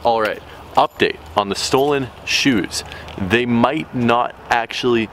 All right, update on the stolen shoes. They might not actually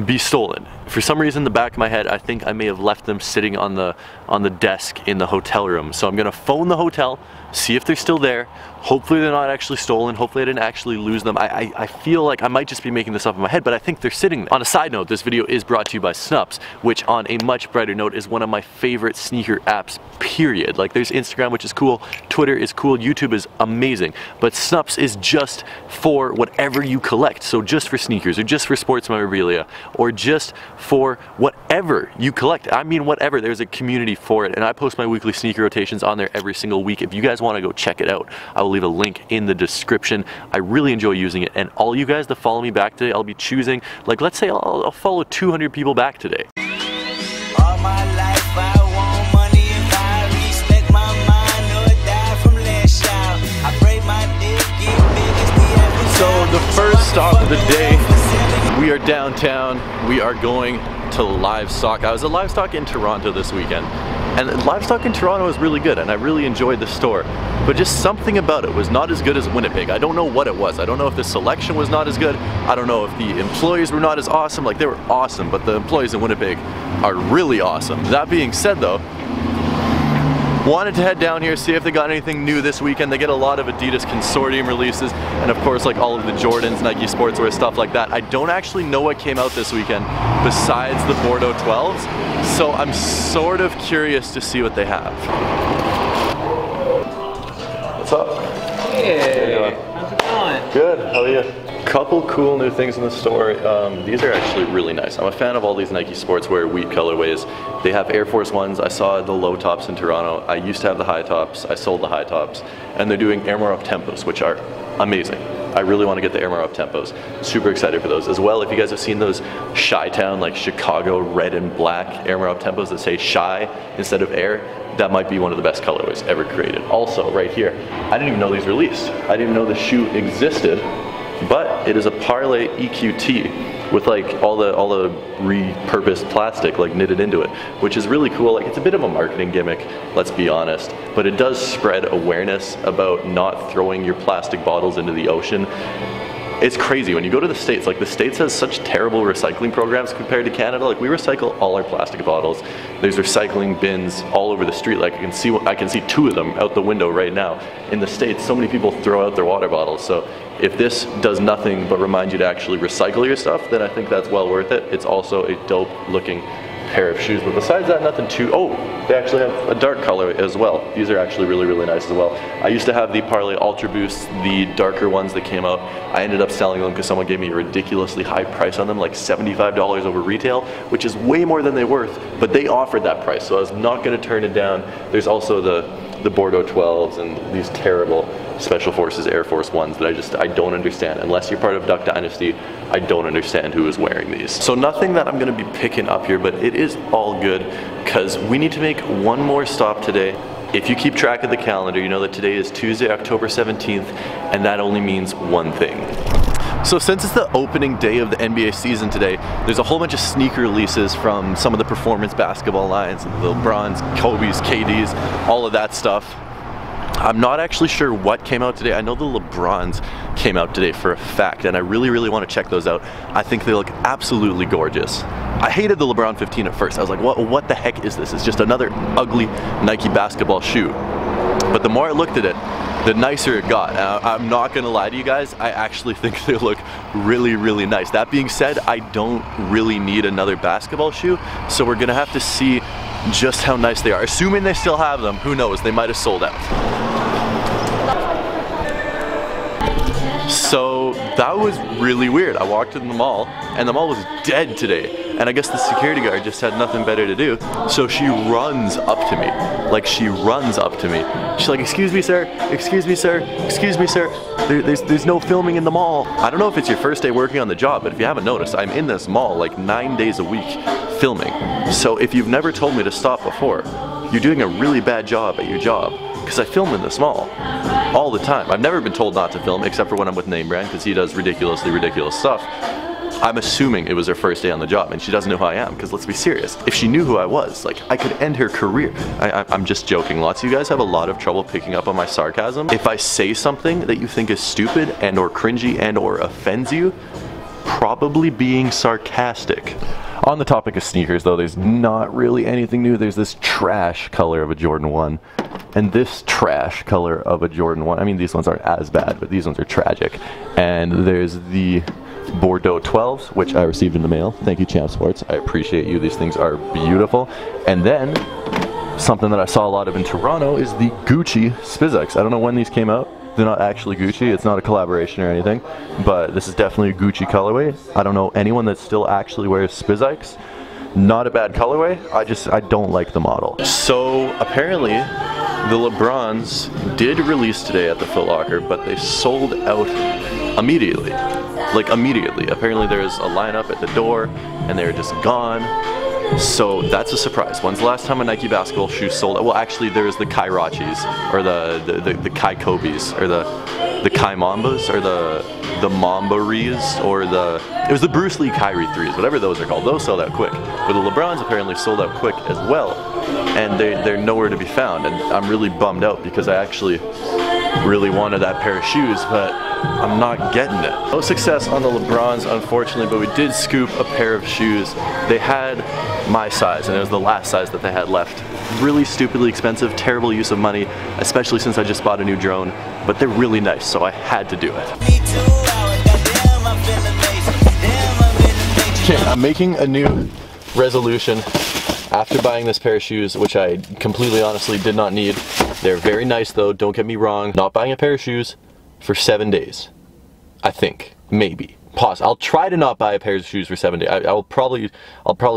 be stolen. For some reason, in the back of my head, I think I may have left them sitting on the desk in the hotel room. So I'm gonna phone the hotel, see if they're still there. Hopefully they're not actually stolen. Hopefully I didn't actually lose them. I feel like I might just be making this up in my head, but I think they're sitting there. On a side note, this video is brought to you by Snups, which on a much brighter note is one of my favorite sneaker apps, period. Like there's Instagram, which is cool, Twitter is cool, YouTube is amazing, but Snups is just for whatever you collect. So just for sneakers, or just for sports memorabilia, or just for whatever you collect. I mean whatever, there's a community for it, and I post my weekly sneaker rotations on there every single week. If you guys want to go check it out, I will leave a link in the description. I really enjoy using it, and all you guys that follow me back today, I'll be choosing, like let's say I'll follow 200 people back today. All my life I want money if I respect my mind or die from last shout. I break my dick, get big as the average. So the first stop of the day, we are downtown. We are going to Livestock. I was at Livestock in Toronto this weekend, and Livestock in Toronto is really good, and I really enjoyed the store, but just something about it was not as good as Winnipeg. I don't know what it was. I don't know if the selection was not as good. I don't know if the employees were not as awesome. Like, they were awesome, but the employees in Winnipeg are really awesome. That being said though, wanted to head down here, see if they got anything new this weekend. They get a lot of Adidas Consortium releases, and of course like all of the Jordans, Nike Sportswear, stuff like that. I don't actually know what came out this weekend besides the Bordeaux 12s, so I'm sort of curious to see what they have. What's up? Hey, how's it going? Good, how are you? Couple cool new things in the store. These are actually really nice. I'm a fan of all these Nike Sportswear wheat colorways. They have Air Force Ones. I saw the low tops in Toronto. I used to have the high tops. I sold the high tops. And they're doing Air More Up Tempos, which are amazing. I really want to get the Air More Up Tempos. Super excited for those. As well, if you guys have seen those Chi-Town, like Chicago red and black Air More Up Tempos that say Chi instead of Air, that might be one of the best colorways ever created. Also, right here, I didn't even know these released. I didn't even know the shoe existed, but it is a Parlay EQT with like all the repurposed plastic like knitted into it, which is really cool. Like, it's a bit of a marketing gimmick, let's be honest, but it does spread awareness about not throwing your plastic bottles into the ocean. It's crazy when you go to the States. Like, the States has such terrible recycling programs compared to Canada. Like, we recycle all our plastic bottles. There's recycling bins all over the street. Like, I can see 2 of them out the window right now. In the States, so many people throw out their water bottles. So if this does nothing but remind you to actually recycle your stuff, then I think that's well worth it. It's also a dope looking pair of shoes, but besides that, nothing too. Oh, they actually have a dark color as well. These are actually really, really nice as well. I used to have the Parlay Ultra Boosts, the darker ones that came out. I ended up selling them because someone gave me a ridiculously high price on them, like $75 over retail, which is way more than they're worth, but they offered that price, so I was not going to turn it down. There's also the Bordeaux 12s and these terrible Special Forces Air Force Ones that I don't understand. Unless you're part of Duck Dynasty, I don't understand who is wearing these. So nothing that I'm gonna be picking up here, but it is all good because we need to make one more stop today. If you keep track of the calendar, you know that today is Tuesday, October 17th, and that only means one thing. So since it's the opening day of the NBA season today, there's a whole bunch of sneaker releases from some of the performance basketball lines, the LeBrons, Kobe's, KD's, all of that stuff. I'm not actually sure what came out today. I know the LeBrons came out today for a fact, and I really, really want to check those out. I think they look absolutely gorgeous. I hated the LeBron 15 at first. I was like, what the heck is this? It's just another ugly Nike basketball shoe. But the more I looked at it, the nicer it got. I'm not gonna lie to you guys, I actually think they look really, really nice. That being said, I don't really need another basketball shoe, so we're gonna have to see just how nice they are. Assuming they still have them, who knows, they might have sold out. So that was really weird. I walked in the mall, and the mall was dead today. And I guess the security guard just had nothing better to do. So she runs up to me. Like, she runs up to me. She's like, excuse me, sir, excuse me, sir, excuse me, sir. There's no filming in the mall. I don't know if it's your first day working on the job, but if you haven't noticed, I'm in this mall like 9 days a week filming. So if you've never told me to stop before, you're doing a really bad job at your job. Because I film in this mall all the time. I've never been told not to film except for when I'm with Name Brand, because he does ridiculously ridiculous stuff. I'm assuming it was her first day on the job and she doesn't know who I am, because let's be serious, if she knew who I was, like, I could end her career. I'm just joking. Lots of you guys have a lot of trouble picking up on my sarcasm. If I say something that you think is stupid and or cringy and or offends you, probably being sarcastic. On the topic of sneakers though, there's not really anything new. There's this trash color of a Jordan 1 and this trash color of a Jordan 1. I mean, these ones aren't as bad, but these ones are tragic. And there's the Bordeaux 12s, which I received in the mail. Thank you, Champ Sports. I appreciate you. These things are beautiful. And then something that I saw a lot of in Toronto is the Gucci Spizix. I don't know when these came out. They're not actually Gucci. It's not a collaboration or anything, but this is definitely a Gucci colorway. I don't know anyone that still actually wears Spizix. Not a bad colorway. I don't like the model. So apparently the LeBrons did release today at the Foot Locker, but they sold out immediately. Like immediately. Apparently there's a lineup at the door and they're just gone. So that's a surprise. When's the last time a Nike basketball shoe sold out? Well, actually there's the Kairachis, or the Kai Kobes, or the Kai Mambas, or the Mamba Rees, or it was the Bruce Lee Kyrie 3s, whatever those are called. Those sold out quick. But the LeBrons apparently sold out quick as well, and they're nowhere to be found. And I'm really bummed out because I actually really wanted that pair of shoes, but I'm not getting it. No success on the LeBrons, unfortunately, but we did scoop a pair of shoes. They had my size, and it was the last size that they had left. Really stupidly expensive, terrible use of money, especially since I just bought a new drone, but they're really nice, so I had to do it. Okay, I'm making a new resolution after buying this pair of shoes, which I completely honestly did not need. They're very nice though, don't get me wrong. Not buying a pair of shoes for 7 days. I think, maybe. Pause. I'll try to not buy a pair of shoes for 7 days. I'll probably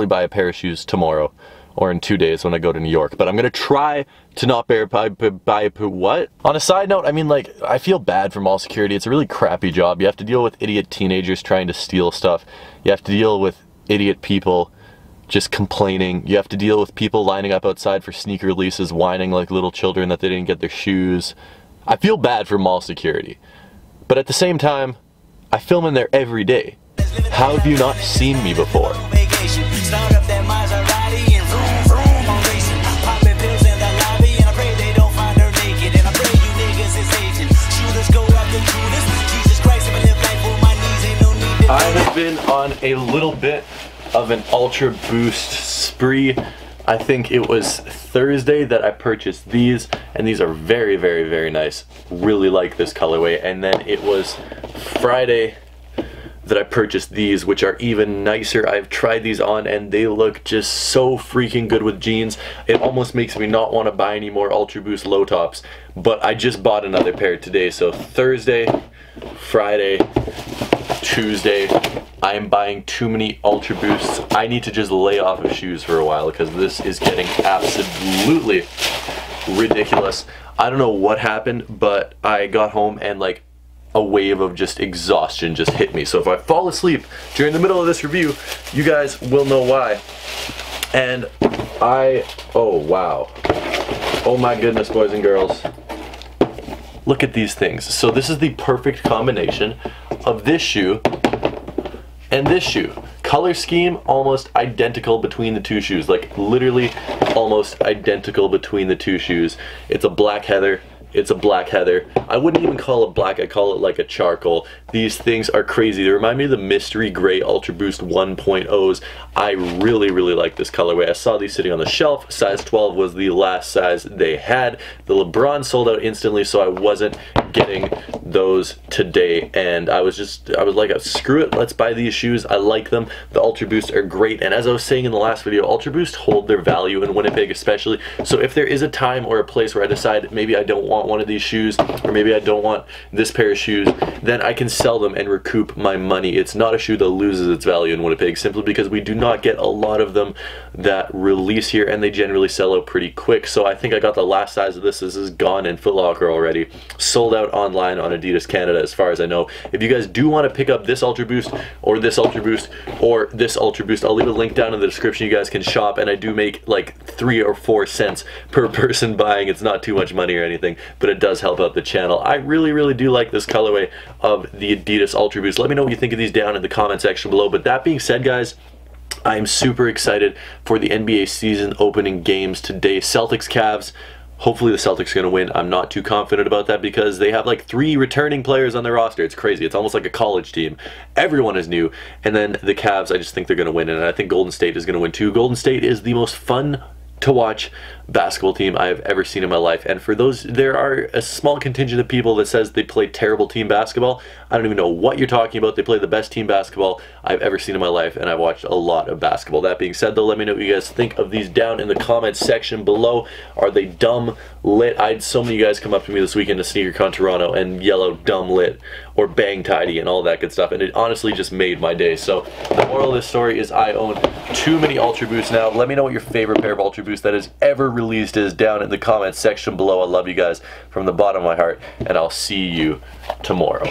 buy a pair of shoes tomorrow or in 2 days when I go to New York. But I'm gonna try to not buy what? On a side note, I mean, like, I feel bad for mall security. It's a really crappy job. You have to deal with idiot teenagers trying to steal stuff. You have to deal with idiot people just complaining. You have to deal with people lining up outside for sneaker releases, whining like little children that they didn't get their shoes. I feel bad for mall security. But at the same time, I film in there every day. How have you not seen me before? I have been on a little bit of an Ultra Boost spree. I think it was Thursday that I purchased these, and these are very, very, very nice. Really like this colorway. And then it was Friday that I purchased these, which are even nicer. I've tried these on and they look just so freaking good with jeans. It almost makes me not want to buy any more Ultra Boost low tops, but I just bought another pair today. So Thursday, Friday, Tuesday, I am buying too many Ultra Boosts. I need to just lay off of shoes for a while because this is getting absolutely ridiculous. I don't know what happened, but I got home and like a wave of just exhaustion just hit me. So if I fall asleep during the middle of this review, you guys will know why. And oh wow. Oh my goodness, boys and girls. Look at these things. So this is the perfect combination of this shoe and this shoe. Color scheme almost identical between the two shoes, like literally almost identical between the two shoes. It's a black heather. It's a black heather. I wouldn't even call it black, I call it like a charcoal. These things are crazy. They remind me of the mystery gray Ultra Boost 1.0s. I really, really like this colorway. I saw these sitting on the shelf. Size 12 was the last size they had. The LeBron sold out instantly, so I wasn't getting those today. And I was like, screw it, let's buy these shoes. I like them. The Ultra Boost are great. And as I was saying in the last video, Ultra Boost hold their value in Winnipeg especially. So if there is a time or a place where I decide maybe I don't want one of these shoes, or maybe I don't want this pair of shoes, then I can sell them and recoup my money. It's not a shoe that loses its value in Winnipeg simply because we do not get a lot of them that release here, and they generally sell out pretty quick. So I think I got the last size of this. This is gone in Foot Locker already. Sold out out online on Adidas Canada as far as I know. If you guys do want to pick up this Ultra Boost or this Ultra Boost or this Ultra Boost, I'll leave a link down in the description. You guys can shop, and I do make like 3 or 4 cents per person buying. It's not too much money or anything, but it does help out the channel. I really do like this colorway of the Adidas Ultra Boost. Let me know what you think of these down in the comment section below. But that being said, guys, I'm super excited for the NBA season opening games today. Celtics, Cavs. Hopefully the Celtics are going to win. I'm not too confident about that because they have like 3 returning players on their roster. It's crazy. It's almost like a college team. Everyone is new. And then the Cavs, I just think they're going to win. And I think Golden State is going to win too. Golden State is the most fun to watch basketball team I have ever seen in my life. And for those, there are a small contingent of people that says they play terrible team basketball. I don't even know what you're talking about. They play the best team basketball I've ever seen in my life, and I've watched a lot of basketball. That being said, though, let me know what you guys think of these down in the comments section below. Are they dumb lit? I had so many of you guys come up to me this weekend to SneakerCon Toronto and yell out dumb lit or bang tidy and all that good stuff, and it honestly just made my day. So the moral of this story is I own too many Ultra Boosts now. Let me know what your favorite pair of Ultra Boosts that has ever released is down in the comments section below. I love you guys from the bottom of my heart, and I'll see you tomorrow.